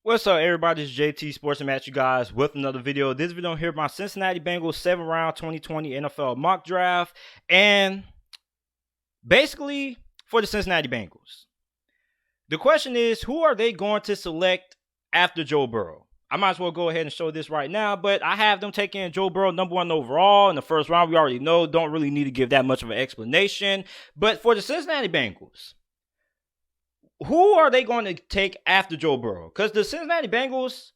What's up, everybody? This is JT Sports and Match you guys with another video. This video here, my Cincinnati Bengals 7-round 2020 NFL mock draft. And basically, for the Cincinnati Bengals, the question is, who are they going to select after Joe Burrow? I might as well go ahead and show this right now, but I have them taking Joe Burrow #1 overall in the first round. We already know, don't really need to give that much of an explanation. But for the Cincinnati Bengals, who are they going to take after Joe Burrow? Because the Cincinnati Bengals,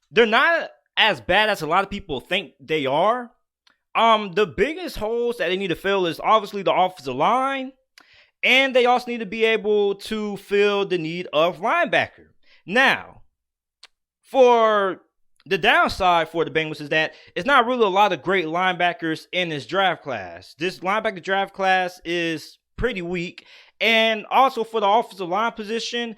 they're not as bad as a lot of people think they are. The biggest holes that they need to fill is obviously the offensive line, and they also need to be able to fill the need of linebacker. Now, for the downside for the Bengals is that it's not really a lot of great linebackers in this draft class. This linebacker draft class is pretty weak. And also for the offensive line position,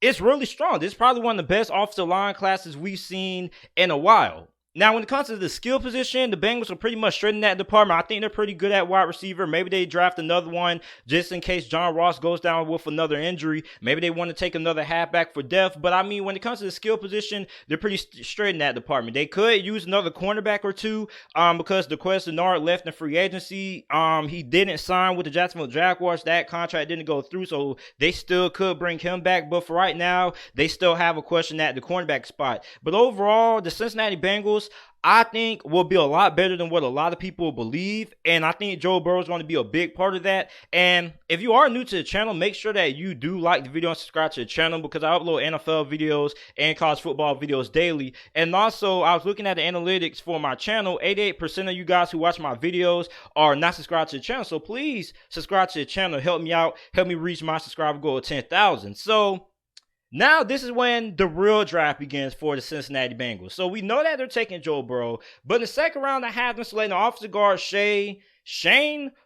it's really strong. This is probably one of the best offensive line classes we've seen in a while. Now, when it comes to the skill position, the Bengals are pretty much straight in that department. I think they're pretty good at wide receiver. Maybe they draft another one just in case John Ross goes down with another injury. Maybe they want to take another halfback for depth. But, I mean, when it comes to the skill position, they're pretty straight in that department. They could use another cornerback or two because DeQuest Denard left in free agency. He didn't sign with the Jacksonville Jaguars. That contract didn't go through, so they still could bring him back. But for right now, they still have a question at the cornerback spot. But overall, the Cincinnati Bengals, I think, will be a lot better than what a lot of people believe. And I think Joe Burrow is going to be a big part of that. And if you are new to the channel, make sure that you do like the video and subscribe to the channel because I upload NFL videos and college football videos daily. And also, I was looking at the analytics for my channel. 88% of you guys who watch my videos are not subscribed to the channel. So please subscribe to the channel. Help me out. Help me reach my subscriber goal of 10,000. So now, this is when the real draft begins for the Cincinnati Bengals. So, we know that they're taking Joe Burrow. But in the second round, I have them selecting offensive guard Shane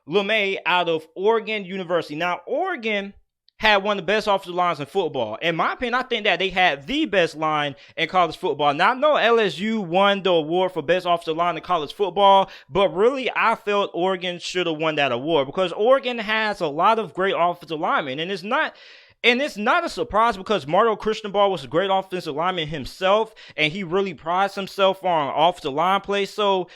LeMay out of Oregon University. Now, Oregon had one of the best offensive lines in football. In my opinion, I think that they had the best line in college football. Now, I know LSU won the award for best offensive line in college football, but really, I felt Oregon should have won that award because Oregon has a lot of great offensive linemen, and it's not a surprise because Mario Cristobal was a great offensive lineman himself, and he really prides himself on offensive line play. So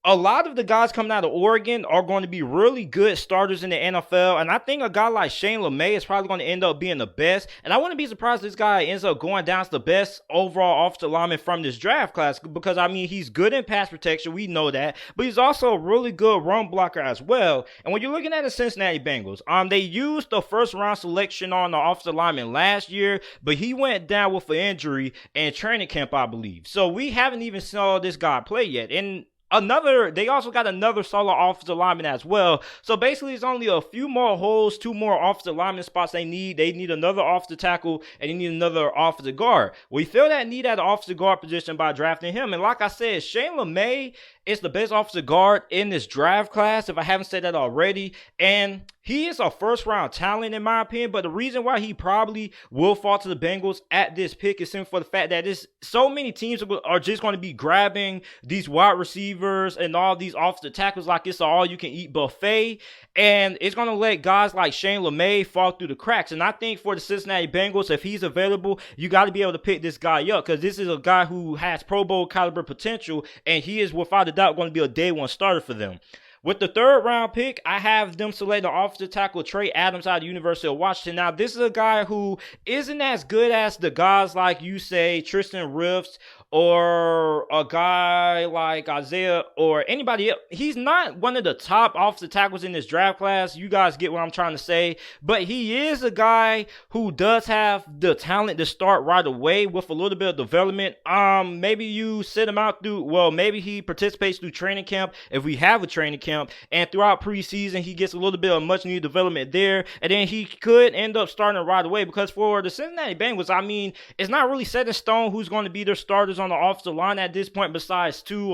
a lot of the guys coming out of Oregon are going to be really good starters in the NFL, and I think a guy like Shane LeMay is probably going to end up being the best, and I wouldn't be surprised if this guy ends up going down as the best overall offensive lineman from this draft class because, I mean, he's good in pass protection, we know that, but he's also a really good run blocker as well. And when you're looking at the Cincinnati Bengals, they used the first round selection on the offensive lineman last year, but he went down with an injury in training camp, I believe. So we haven't even saw this guy play yet, and they also got another solid offensive lineman as well. So basically, it's only a few more holes, 2 more offensive lineman spots they need. They need another offensive tackle, and they need another offensive guard. We fill that need at the offensive guard position by drafting him. And like I said, Shane LeMay is the best offensive guard in this draft class, if I haven't said that already. And he is a first-round talent, in my opinion, but the reason why he probably will fall to the Bengals at this pick is simply for the fact that so many teams are just going to be grabbing these wide receivers and all these offensive tackles like it's an all-you-can-eat buffet, and it's going to let guys like Shane LeMay fall through the cracks. And I think for the Cincinnati Bengals, if he's available, you got to be able to pick this guy up because this is a guy who has Pro Bowl caliber potential, and he is without a doubt going to be a day one starter for them. With the third round pick, I have them select the offensive tackle Trey Adams out of the University of Washington. Now, this is a guy who isn't as good as the guys like, you say, Tristan Wirfs or a guy like Isaiah or anybody else. He's not one of the top offensive tackles in this draft class. You guys get what I'm trying to say. But he is a guy who does have the talent to start right away with a little bit of development. Maybe you sit him out maybe he participates through training camp if we have a training camp. And throughout preseason, he gets a little bit of much needed development there. And then he could end up starting right away because for the Cincinnati Bengals, I mean, it's not really set in stone who's going to be their starters on the offensive line at this point besides two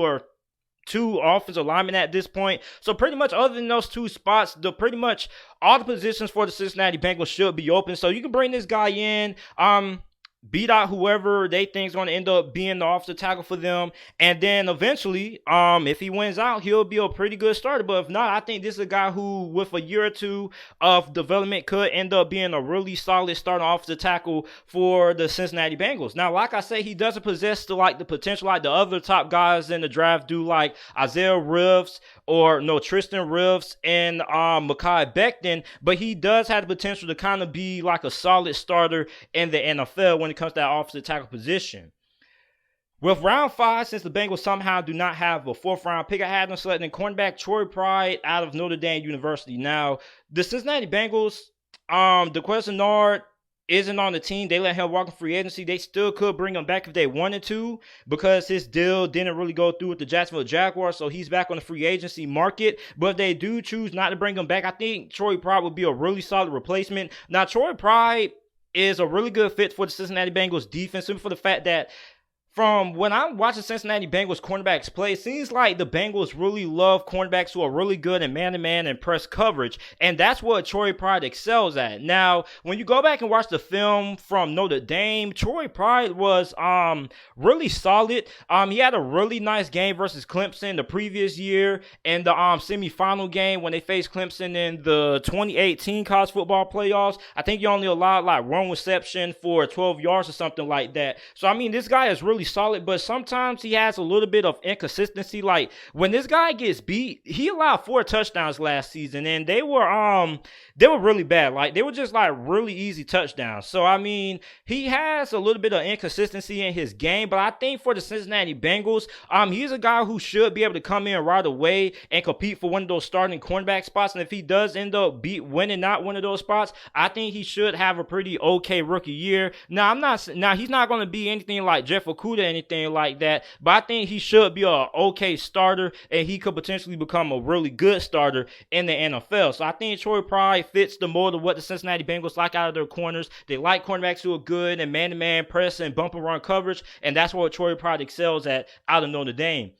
offensive linemen at this point. So pretty much other than those 2 spots, pretty much all the positions for the Cincinnati Bengals should be open. So you can bring this guy in. beat out whoever they think is going to end up being the offensive tackle for them, and then eventually, if he wins out, he'll be a pretty good starter. But if not, I think this is a guy who, with a year or two of development, could end up being a really solid starting offensive tackle for the Cincinnati Bengals. Now, like I say, he doesn't possess the potential like the other top guys in the draft do, like Isaiah Rivers or no Tristan Rivers and Mekhi Becton, but he does have the potential to kind of be like a solid starter in the NFL when it comes to that offensive tackle position. With round 5, since the Bengals somehow do not have a 4th round pick, I had them selecting cornerback Troy Pride out of Notre Dame University. Now, the Cincinnati Bengals, DeQuest Nard isn't on the team. They let him walk in free agency. They still could bring him back if they wanted to, because his deal didn't really go through with the Jacksonville Jaguars, so he's back on the free agency market. But if they do choose not to bring him back, I think Troy Pride would be a really solid replacement. Now, Troy Pride is a really good fit for the Cincinnati Bengals defense, simply for the fact that from when I'm watching Cincinnati Bengals cornerbacks play, it seems like the Bengals really love cornerbacks who are really good in man-to-man and press coverage, and that's what Troy Pride excels at. Now, when you go back and watch the film from Notre Dame, Troy Pride was really solid. He had a really nice game versus Clemson the previous year in the semifinal game when they faced Clemson in the 2018 college football playoffs. I think he only allowed like one reception for 12 yards or something like that. So, I mean, this guy is really solid, but sometimes he has a little bit of inconsistency. Like when this guy gets beat, he allowed 4 touchdowns last season, and they were really bad. Like they were just like really easy touchdowns. So I mean, he has a little bit of inconsistency in his game, but I think for the Cincinnati Bengals, he's a guy who should be able to come in right away and compete for one of those starting cornerback spots. And if he does end up winning not one of those spots, I think he should have a pretty okay rookie year. Now he's not going to be anything like Jeff Okudah or anything like that, but I think he should be a okay starter, and he could potentially become a really good starter in the NFL. So I think Troy Pride fits the mold of what the Cincinnati Bengals like out of their corners. They like cornerbacks who are good and man-to-man press and bump and run coverage, and that's what Troy Pride excels at out of Notre Dame.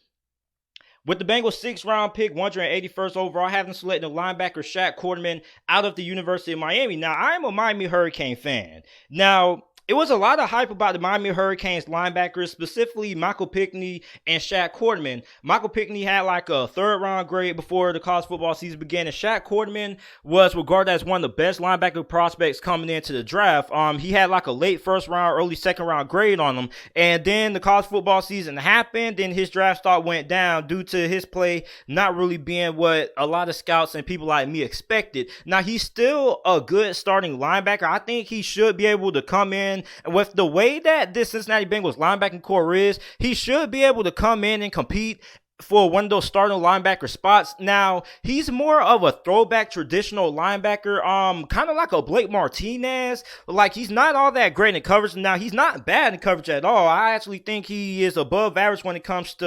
With the Bengals' 6th round pick, 181st overall, having selected linebacker Shaq Quarterman out of the University of Miami. Now, I'm a Miami Hurricane fan. Now, it was a lot of hype about the Miami Hurricanes linebackers, specifically Michael Pinkney and Shaq Quarterman. Michael Pinkney had like a 3rd round grade before the college football season began, and Shaq Quarterman was regarded as one of the best linebacker prospects coming into the draft. He had like a late 1st round, early 2nd round grade on him, and then the college football season happened, and his draft stock went down due to his play not really being what a lot of scouts and people like me expected. Now, he's still a good starting linebacker. I think he should be able to come in, and with the way that this Cincinnati Bengals linebacking core is, he should be able to come in and compete for one of those starting linebacker spots. Now, he's more of a throwback traditional linebacker, kind of like a Blake Martinez. Like, he's not all that great in coverage. Now, he's not bad in coverage at all. I actually think he is above average when it comes to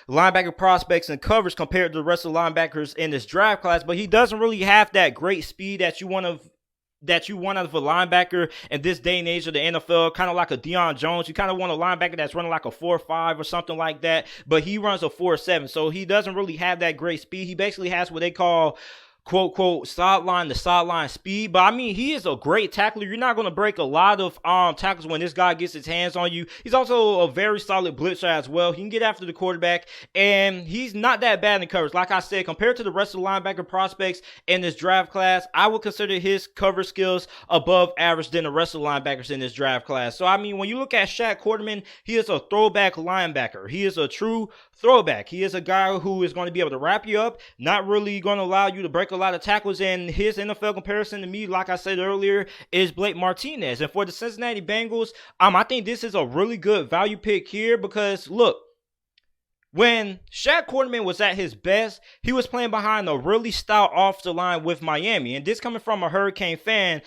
linebacker prospects and coverage compared to the rest of the linebackers in this draft class, but he doesn't really have that great speed that you want out of a linebacker in this day and age of the NFL, kind of like a Deion Jones. You kind of want a linebacker that's running like a 4.5 or something like that, but he runs a 4.7, so he doesn't really have that great speed. He basically has what they call quote, quote, sideline to sideline speed. But I mean, he is a great tackler. You're not going to break a lot of tackles when this guy gets his hands on you. He's also a very solid blitzer as well. He can get after the quarterback, and he's not that bad in coverage. Like I said, compared to the rest of the linebacker prospects in this draft class, I would consider his cover skills above average than the rest of the linebackers in this draft class. So, I mean, when you look at Shaq Quarterman, he is a throwback linebacker. He is a true throwback. He is a guy who is going to be able to wrap you up, not really going to allow you to break a lot of tackles, and his NFL comparison to me, like I said earlier, is Blake Martinez. And for the Cincinnati Bengals, I think this is a really good value pick here because, look, when Shaq Quarterman was at his best, he was playing behind a really stout offensive line with Miami. And this coming from a Hurricane fan,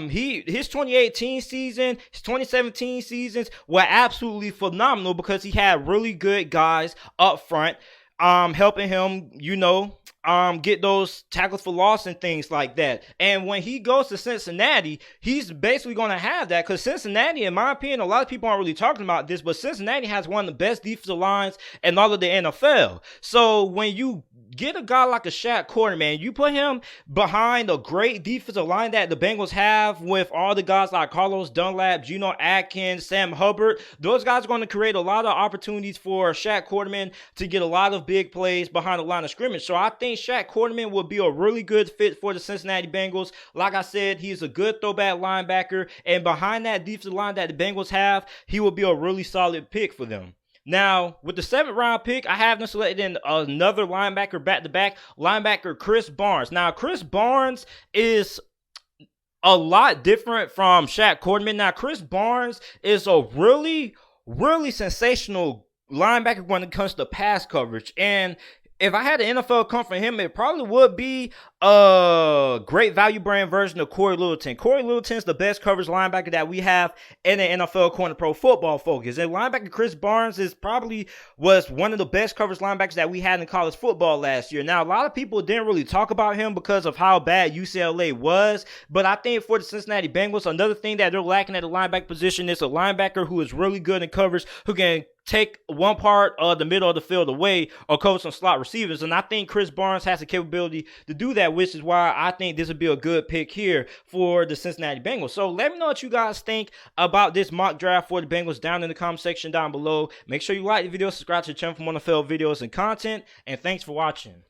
his 2018 season, his 2017 seasons were absolutely phenomenal because he had really good guys up front, helping him, get those tackles for loss and things like that. And when he goes to Cincinnati, he's basically going to have that because Cincinnati, in my opinion, a lot of people aren't really talking about this, but Cincinnati has one of the best defensive lines in all of the NFL. So when you get a guy like a Shaq Quarterman, man. You put him behind a great defensive line that the Bengals have with all the guys like Carlos Dunlap, Geno Atkins, Sam Hubbard. Those guys are going to create a lot of opportunities for Shaq Quarterman to get a lot of big plays behind the line of scrimmage. So I think Shaq Quarterman will be a really good fit for the Cincinnati Bengals. Like I said, he's a good throwback linebacker, and behind that defensive line that the Bengals have, he will be a really solid pick for them. Now, with the 7th round pick, I have them selected in another linebacker back-to-back, linebacker Chris Barnes. Now, Chris Barnes is a lot different from Shaq Quarterman. Now, Chris Barnes is a really sensational linebacker when it comes to pass coverage. And if I had an NFL come for him, it probably would be a great value brand version of Corey Littleton. Corey Littleton's the best coverage linebacker that we have in the NFL according to Pro Football Focus. And linebacker Chris Barnes was one of the best coverage linebackers that we had in college football last year. Now, a lot of people didn't really talk about him because of how bad UCLA was. But I think for the Cincinnati Bengals, another thing that they're lacking at the linebacker position is a linebacker who is really good in coverage, who can take one part of the middle of the field away or cover some slot receivers. And I think Chris Barnes has the capability to do that, which is why I think this would be a good pick here for the Cincinnati Bengals. So let me know what you guys think about this mock draft for the Bengals down in the comment section down below. Make sure you like the video, subscribe to the channel for more NFL videos and content, and thanks for watching.